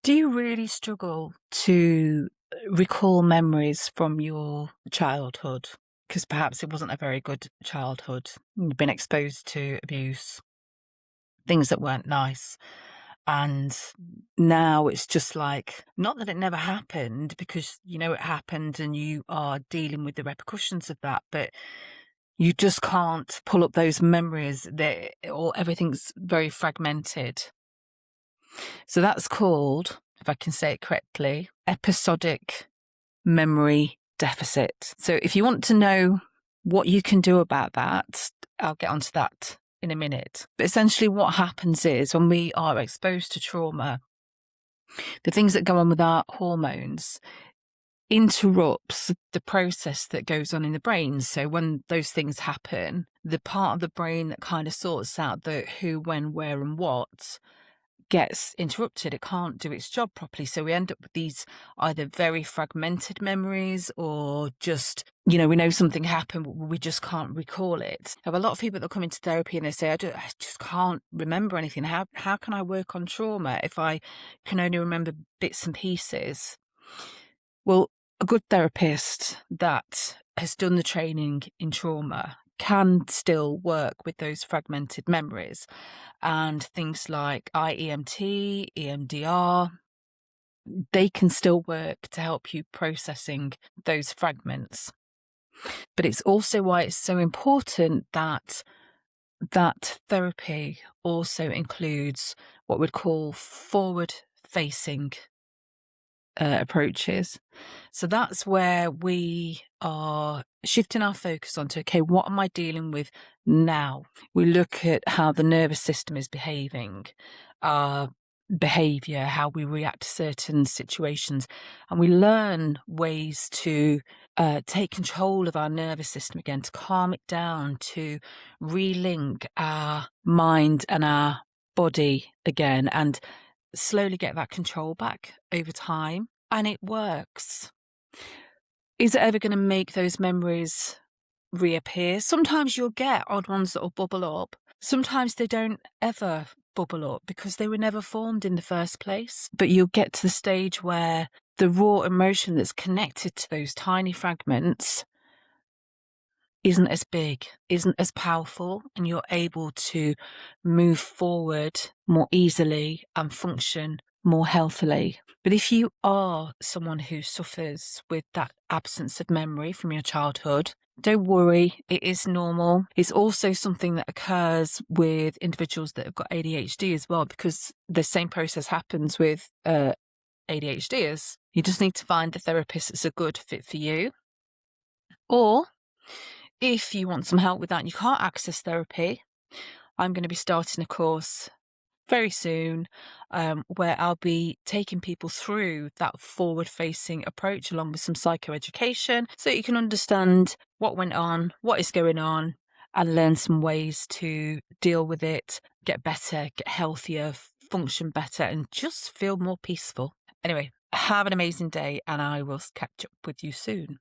Do you really struggle to recall memories from your childhood? Because perhaps it wasn't a very good childhood. You've been exposed to abuse, things that weren't nice. And now it's just like, not that it never happened, because you know it happened and you are dealing with the repercussions of that, but you just can't pull up those memories that, or everything's very fragmented. So that's called, if I can say it correctly, episodic memory deficit. So if you want to know what you can do about that, I'll get onto that in a minute. But essentially what happens is when we are exposed to trauma, the things that go on with our hormones interrupts the process that goes on in the brain. So when those things happen, the part of the brain that kind of sorts out the who, when, where and what gets interrupted. It can't do its job properly. So we end up with these either very fragmented memories or just, we know something happened, but we just can't recall it. I have a lot of people that come into therapy and they say, I just can't remember anything. How can I work on trauma if I can only remember bits and pieces? Well, a good therapist that has done the training in trauma can still work with those fragmented memories, and things like IEMT, EMDR, they can still work to help you processing those fragments. But it's also why it's so important that therapy also includes what we'd call forward-facing approaches. So that's where we are shifting our focus onto, okay, what am I dealing with now? We look at how the nervous system is behaving, our behavior, how we react to certain situations, and we learn ways to take control of our nervous system again, to calm it down, to relink our mind and our body again, and slowly get that control back over time. And it works. Is it ever going to make those memories reappear? Sometimes you'll get odd ones that will bubble up. Sometimes they don't ever bubble up because they were never formed in the first place. But you'll get to the stage where the raw emotion that's connected to those tiny fragments isn't as big, isn't as powerful, and you're able to move forward more easily and function more healthily. But if you are someone who suffers with that absence of memory from your childhood, don't worry, it is normal. It's also something that occurs with individuals that have got ADHD as well, because the same process happens with ADHDers. You just need to find the therapist that's a good fit for you. Or if you want some help with that and you can't access therapy, I'm going to be starting a course very soon where I'll be taking people through that forward-facing approach along with some psychoeducation so you can understand what went on, what is going on, and learn some ways to deal with it, get better, get healthier, function better, and just feel more peaceful. Anyway, have an amazing day, and I will catch up with you soon.